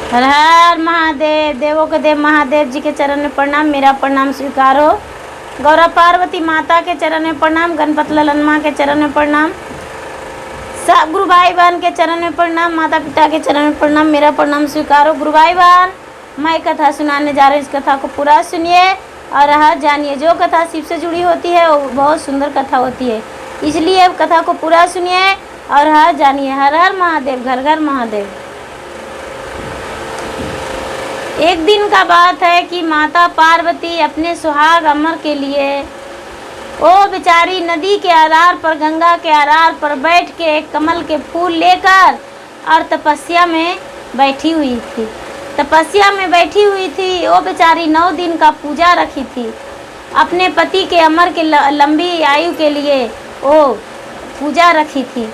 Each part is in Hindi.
हर हर महादेव। देवों के देव महादेव जी के चरण में प्रणाम। मेरा प्रणाम स्वीकार हो। गौरा पार्वती माता के चरण में प्रणाम। गणपत ललन माँ के चरण में प्रणाम। सब गुरु भाई बहन के चरण में प्रणाम। माता पिता के चरण में प्रणाम। मेरा प्रणाम स्वीकार हो। गुरु भाई बहन, मैं कथा सुनाने जा रही हूँ। इस कथा को पूरा सुनिए और हर जानिए। जो कथा शिव से जुड़ी होती है वो बहुत सुंदर कथा होती है, इसलिए अब कथा को पूरा सुनिए और हर जानिए। हर हर महादेव, घर घर महादेव। एक दिन का बात है कि माता पार्वती अपने सुहाग अमर के लिए वो बेचारी नदी के आधार पर, गंगा के आधार पर बैठ के एक कमल के फूल लेकर और तपस्या में बैठी हुई थी। तपस्या में बैठी हुई थी वो बेचारी 9 दिन का पूजा रखी थी। अपने पति के अमर के लंबी आयु के लिए वो पूजा रखी थी।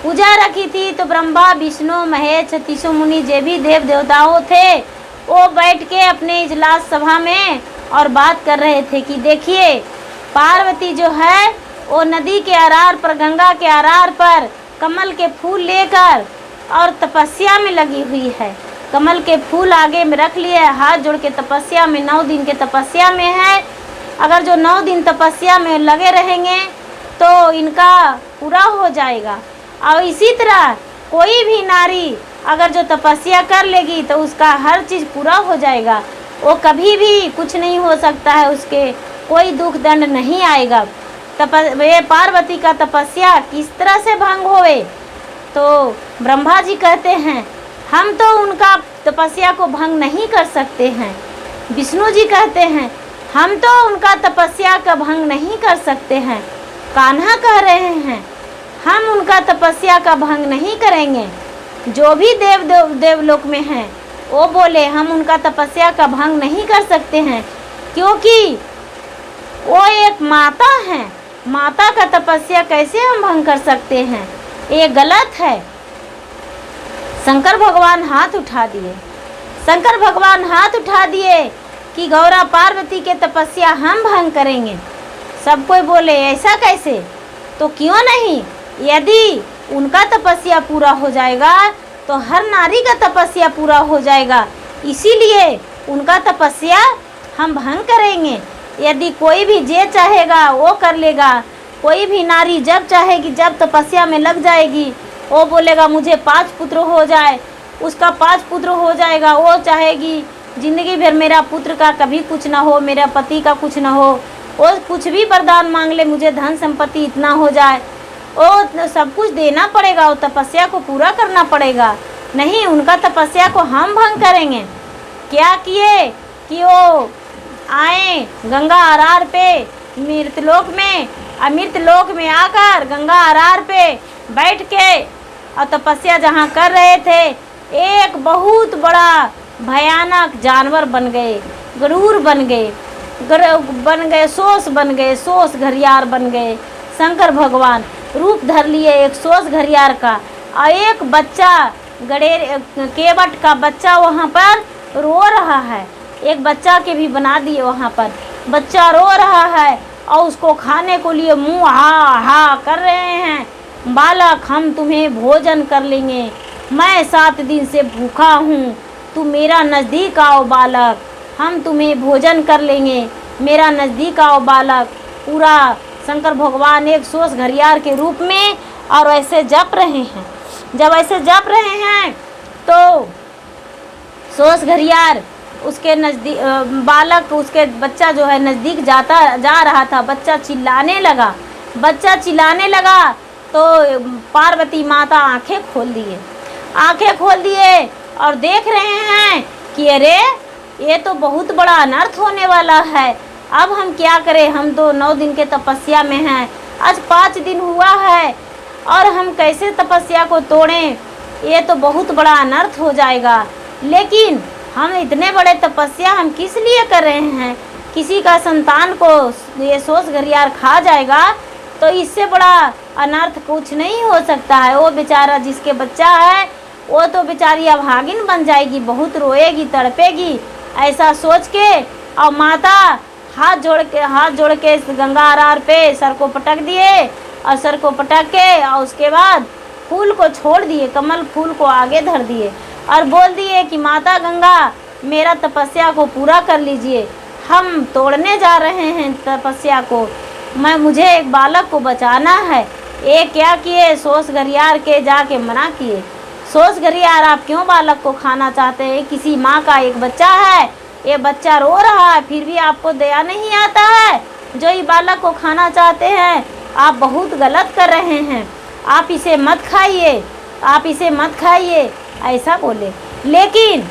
पूजा रखी थी तो ब्रह्मा, विष्णु, महेश, 36 मुनि जे भी देव देवताओं थे वो बैठ के अपने इजलास सभा में और बात कर रहे थे कि देखिए पार्वती जो है वो नदी के आरार पर, गंगा के आरार पर कमल के फूल लेकर और तपस्या में लगी हुई है। कमल के फूल आगे में रख लिए, हाथ जोड़ के तपस्या में, 9 दिन के तपस्या में है। अगर जो 9 दिन तपस्या में लगे रहेंगे तो इनका पूरा हो जाएगा। और इसी तरह कोई भी नारी अगर जो तपस्या कर लेगी तो उसका हर चीज़ पूरा हो जाएगा। वो कभी भी कुछ नहीं हो सकता है, उसके कोई दुख दंड नहीं आएगा। ये पार्वती का तपस्या किस तरह से भंग होवे तो ब्रह्मा जी कहते हैं हम तो उनका तपस्या को भंग नहीं कर सकते हैं। विष्णु जी कहते हैं हम तो उनका तपस्या का भंग नहीं कर सकते हैं। कान्हा कह रहे हैं हम उनका तपस्या का भंग नहीं करेंगे। जो भी देवलोक में हैं वो बोले हम उनका तपस्या का भंग नहीं कर सकते हैं, क्योंकि वो एक माता हैं। माता का तपस्या कैसे हम भंग कर सकते हैं, ये गलत है। शंकर भगवान हाथ उठा दिए। शंकर भगवान हाथ उठा दिए कि गौरा पार्वती के तपस्या हम भंग करेंगे। सब कोई बोले ऐसा कैसे, तो क्यों नहीं, यदि उनका तपस्या पूरा हो जाएगा तो हर नारी का तपस्या पूरा हो जाएगा, इसीलिए उनका तपस्या हम भंग करेंगे। यदि कोई भी जे चाहेगा वो कर लेगा। कोई भी नारी जब चाहेगी, जब तपस्या में लग जाएगी, वो बोलेगा मुझे 5 पुत्र हो जाए, उसका 5 पुत्र हो जाएगा। वो चाहेगी जिंदगी भर मेरा पुत्र का कभी कुछ ना हो, मेरा पति का कुछ ना हो, वो कुछ भी वरदान मांग ले, मुझे धन संपत्ति इतना हो जाए, वो सब कुछ देना पड़ेगा, वो तपस्या को पूरा करना पड़ेगा। नहीं, उनका तपस्या को हम भंग करेंगे। क्या किए कि वो आए गंगा आरार पे मृतलोक में, अमृतलोक में आकर गंगा आरार पे बैठ के और तपस्या जहाँ कर रहे थे, एक बहुत बड़ा भयानक जानवर बन गए, गरुड़ बन गए, सोस बन गए, सोस घरियार बन गए। शंकर भगवान रूप धर लिए एक सोस घरियार का, और एक बच्चा गड़ेर केवट का बच्चा वहाँ पर रो रहा है। एक बच्चा के भी बना दिए वहाँ पर, बच्चा रो रहा है और उसको खाने को लिए मुँह हा हा कर रहे हैं। बालक हम तुम्हें भोजन कर लेंगे, मैं 7 दिन से भूखा हूँ, तू मेरा नज़दीक आओ बालक, हम तुम्हें भोजन कर लेंगे, मेरा नज़दीक आओ बालक। पूरा शंकर भगवान एक सोस घरियार के रूप में और ऐसे जप रहे हैं। जब ऐसे जप रहे हैं तो सोस घरियार उसके नज़दीक, बालक उसके बच्चा जो है नज़दीक जा रहा था। बच्चा चिल्लाने लगा तो पार्वती माता आंखें खोल दिए और देख रहे हैं कि अरे ये तो बहुत बड़ा अनर्थ होने वाला है। अब हम क्या करें, हम तो 9 दिन के तपस्या में हैं, आज 5 दिन हुआ है और हम कैसे तपस्या को तोड़ें, ये तो बहुत बड़ा अनर्थ हो जाएगा। लेकिन हम इतने बड़े तपस्या हम किस लिए कर रहे हैं, किसी का संतान को ये सोस घरियार खा जाएगा तो इससे बड़ा अनर्थ कुछ नहीं हो सकता है। वो बेचारा जिसके बच्चा है वो तो बेचारी अभागिन बन जाएगी, बहुत रोएगी, तड़पेगी, ऐसा सोच के और माता हाथ जोड़ के गंगा आरार पे सर को पटक दिए और सर को पटक के और उसके बाद फूल को छोड़ दिए, कमल फूल को आगे धर दिए और बोल दिए कि माता गंगा मेरा तपस्या को पूरा कर लीजिए, हम तोड़ने जा रहे हैं तपस्या को, मुझे एक बालक को बचाना है। ये क्या किए, सोस घरियार के जाके मना किए। सोस घरियार, आप क्यों बालक को खाना चाहते हैं? किसी माँ का एक बच्चा है, ये बच्चा रो रहा है, फिर भी आपको दया नहीं आता है जो ये बालक को खाना चाहते हैं। आप बहुत गलत कर रहे हैं, आप इसे मत खाइए, आप इसे मत खाइए, ऐसा बोले। लेकिन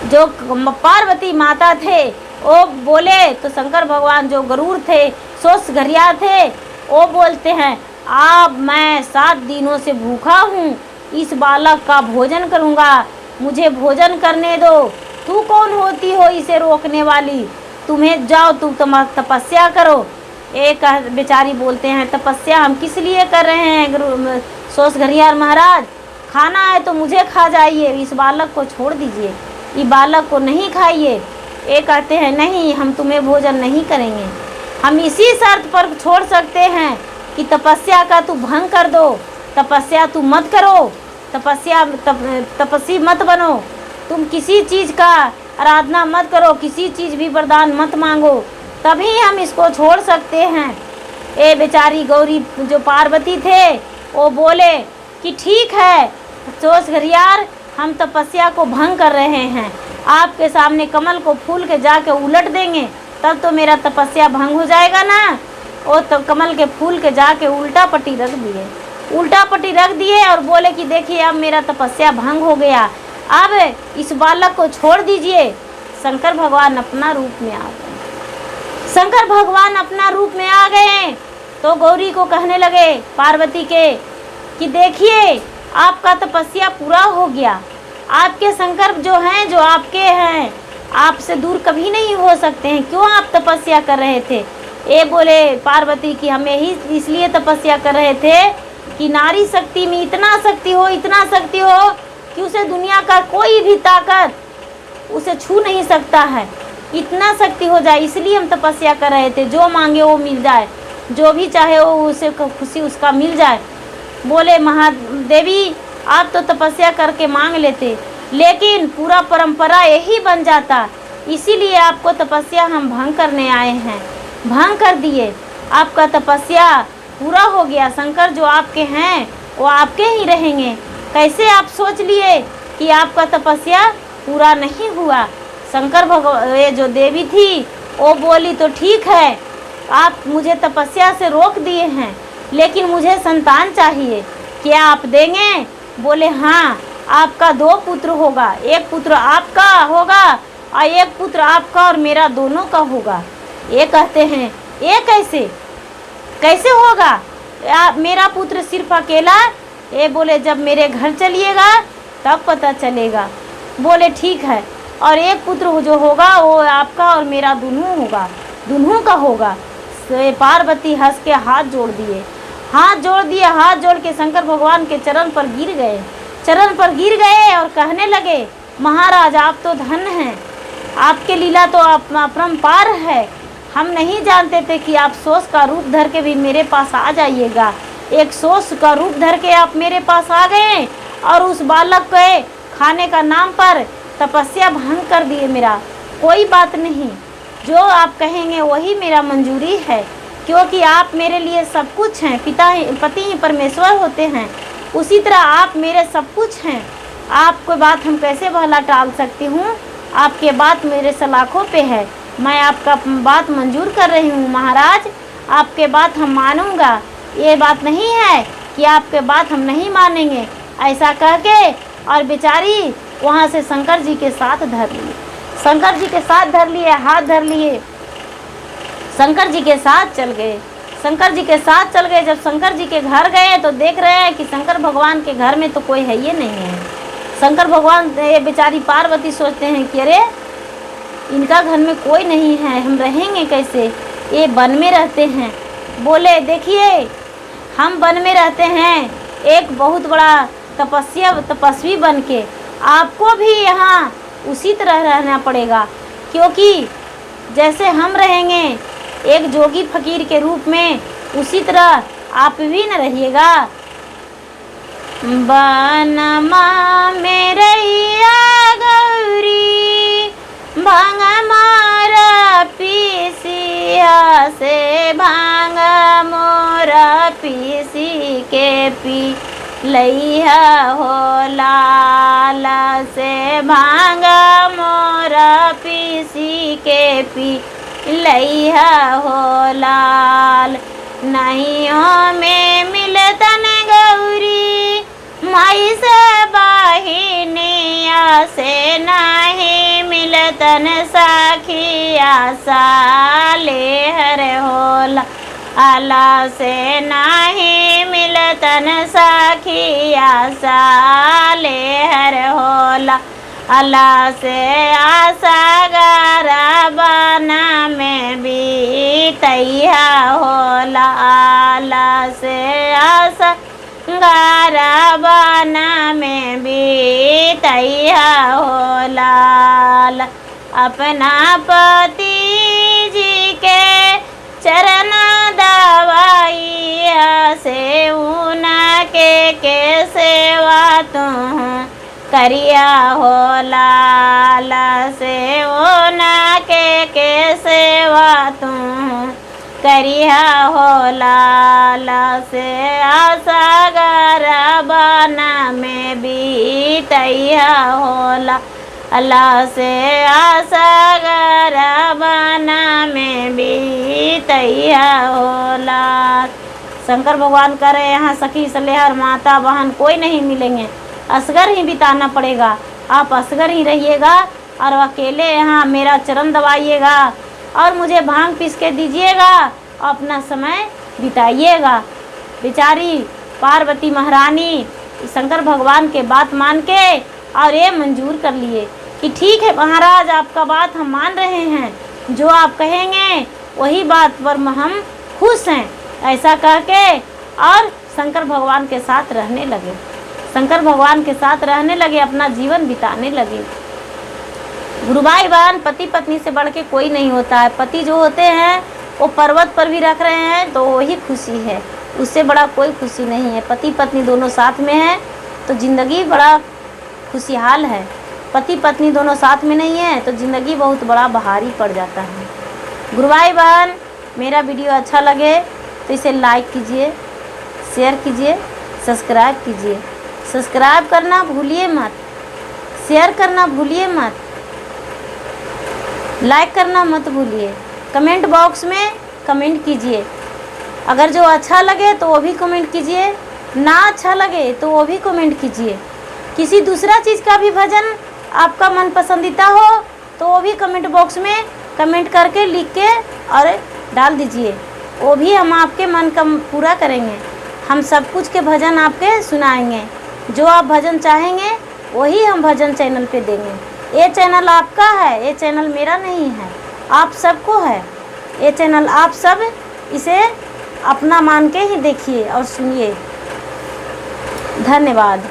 जो पार्वती माता थे वो बोले तो शंकर भगवान जो गरुड़ थे, सोस घरियार थे, वो बोलते हैं आप, मैं 7 दिनों से भूखा हूँ, इस बालक का भोजन करूँगा, मुझे भोजन करने दो। तू कौन होती हो इसे रोकने वाली? तुम्हें जाओ, तुम तपस्या करो। एक बेचारी बोलते हैं तपस्या हम किस लिए कर रहे हैं सोस घरियार महाराज, खाना है तो मुझे खा जाइए, इस बालक को छोड़ दीजिए, ये बालक को नहीं खाइए। ये कहते हैं नहीं, हम तुम्हें भोजन नहीं करेंगे, हम इसी शर्त पर छोड़ सकते हैं कि तपस्या का तू भंग कर दो, तपस्या तू मत करो, तपस्वी मत बनो, तुम किसी चीज़ का आराधना मत करो, किसी चीज़ भी वरदान मत मांगो, तभी हम इसको छोड़ सकते हैं। ये बेचारी गौरी जो पार्वती थे वो बोले कि ठीक है सोस घरियार, हम तपस्या को भंग कर रहे हैं, आपके सामने कमल को फूल के जाके उलट देंगे, तब तो मेरा तपस्या भंग हो जाएगा ना। वो तो कमल के फूल के जाके उल्टा पट्टी रख दिए और बोले कि देखिए अब मेरा तपस्या भंग हो गया, अब इस बालक को छोड़ दीजिए। शंकर भगवान अपना रूप में आ गए। शंकर भगवान अपना रूप में आ गए तो गौरी को कहने लगे पार्वती के कि देखिए आपका तपस्या पूरा हो गया, आपके शंकर जो हैं, जो आपके हैं, आपसे दूर कभी नहीं हो सकते हैं, क्यों आप तपस्या कर रहे थे? ये बोले पार्वती कि हमें ही इसलिए तपस्या कर रहे थे कि नारी शक्ति में इतना शक्ति हो कि उसे दुनिया का कोई भी ताकत उसे छू नहीं सकता है, इतना शक्ति हो जाए, इसलिए हम तपस्या कर रहे थे, जो मांगे वो मिल जाए, जो भी चाहे वो उसे खुशी उसका मिल जाए। बोले महादेवी आप तो तपस्या करके मांग लेते, लेकिन पूरा परंपरा यही बन जाता, इसीलिए आपको तपस्या हम भंग करने आए हैं, भंग कर दिए, आपका तपस्या पूरा हो गया, शंकर जो आपके हैं वो आपके ही रहेंगे। कैसे आप सोच लिए कि आपका तपस्या पूरा नहीं हुआ? शंकर भगवान ये जो देवी थी वो बोली तो ठीक है, आप मुझे तपस्या से रोक दिए हैं, लेकिन मुझे संतान चाहिए, क्या आप देंगे? बोले हाँ, आपका 2 पुत्र होगा, एक पुत्र आपका होगा और एक पुत्र आपका और मेरा दोनों का होगा। ये कहते हैं ये कैसे होगा? मेरा पुत्र सिर्फ अकेला? ये बोले जब मेरे घर चलिएगा तब पता चलेगा। बोले ठीक है, और एक पुत्र जो होगा वो आपका और मेरा दोनों का होगा। पार्वती हंस के हाथ जोड़ दिए, हाथ जोड़ के शंकर भगवान के चरण पर गिर गए और कहने लगे महाराज आप तो धन हैं, आपके लीला तो अपरंपार है, हम नहीं जानते थे कि आप सोस का रूप धर के भी मेरे पास आ जाइएगा। एक सोस का रूप धर के आप मेरे पास आ गए और उस बालक के खाने का नाम पर तपस्या भंग कर दिए मेरा। कोई बात नहीं, जो आप कहेंगे वही मेरा मंजूरी है, क्योंकि आप मेरे लिए सब कुछ हैं, पति ही परमेश्वर होते हैं, उसी तरह आप मेरे सब कुछ हैं। आपको बात हम कैसे भला टाल सकती हूँ? आपके बात मेरे सलाखों पे है, मैं आपका बात मंजूर कर रही हूँ महाराज, आपके बात हम मानूंगा, ये बात नहीं है कि आपके बात हम नहीं मानेंगे। ऐसा कह के और बेचारी वहाँ से शंकर जी के साथ धर लिए, हाथ धर लिए, शंकर जी के साथ चल गए। जब शंकर जी के घर गए तो देख रहे हैं कि शंकर भगवान के घर में तो कोई है ही नहीं है। शंकर भगवान ये बेचारी पार्वती सोचते हैं कि अरे इनका घर में कोई नहीं है, हम रहेंगे कैसे, ये वन में रहते हैं। बोले देखिए हम वन में रहते हैं, एक बहुत बड़ा तपस्वी बन के, आपको भी यहाँ उसी तरह रहना पड़ेगा, क्योंकि जैसे हम रहेंगे एक जोगी फकीर के रूप में, उसी तरह आप भी न रहिएगा। बनमा में रैया गौरी भांग मारा पीसिया से भांग मोरा पीसी के पी लैया हो लाल से भांग मोरा पीसी के पी लैया हो लाल। नैयों में मिलतन गौरी माई से बाहिनिया से नहीं मिलतन साखिया साले हर होला आला से नहीं मिलतन साखिया साले हर होला अला से आशा गारा बना में भी तैया होला आला से आशा गारा बना में भी तैया होला। अपना पति जी के चरण दवाइया से उनके सेवा तुम करिया हो लाल से उनके सेवा तुम करिया हो लाल से आशा गारा बना में भी तैया होला अल्लाह से आशा गारा बना में भी तैया होला। शंकर भगवान कह रहे यहाँ सखी सलेहर माता बहन कोई नहीं मिलेंगे, असगर ही बिताना पड़ेगा। आप असगर ही रहिएगा और अकेले यहाँ मेरा चरण दबाइएगा और मुझे भांग पीस के दीजिएगा, अपना समय बिताइएगा। बेचारी पार्वती महारानी शंकर भगवान के बात मान के और ये मंजूर कर लिए कि ठीक है महाराज, आपका बात हम मान रहे हैं, जो आप कहेंगे वही बात पर हम खुश हैं। ऐसा कह के और शंकर भगवान के साथ रहने लगे, शंकर भगवान के साथ रहने लगे, अपना जीवन बिताने लगे। गुरु भाई बहन, पति पत्नी से बढ़ के कोई नहीं होता है। पति जो होते हैं वो पर्वत पर भी रख रहे हैं तो वही खुशी है, उससे बड़ा कोई खुशी नहीं है। पति पत्नी दोनों साथ में हैं तो ज़िंदगी बड़ा खुशहाल है। पति पत्नी दोनों साथ में नहीं है तो ज़िंदगी बहुत बड़ा भारी पड़ जाता है। गुरु भाई बहन, मेरा वीडियो अच्छा लगे तो इसे लाइक कीजिए, शेयर कीजिए, सब्सक्राइब कीजिए। सब्सक्राइब करना भूलिए मत, शेयर करना भूलिए मत, लाइक करना मत भूलिए। कमेंट बॉक्स में कमेंट कीजिए, अगर जो अच्छा लगे तो वो भी कमेंट कीजिए, ना अच्छा लगे तो वो भी कमेंट कीजिए। किसी दूसरा चीज़ का भी भजन आपका मन पसंदीदा हो तो वो भी कमेंट बॉक्स में कमेंट करके लिख के और डाल दीजिए, वो भी हम आपके मन का पूरा करेंगे। हम सब कुछ के भजन आपके सुनाएंगे, जो आप भजन चाहेंगे वही हम भजन चैनल पे देंगे। ये चैनल आपका है, ये चैनल मेरा नहीं है, आप सबको है। ये चैनल आप सब इसे अपना मान के ही देखिए और सुनिए। धन्यवाद।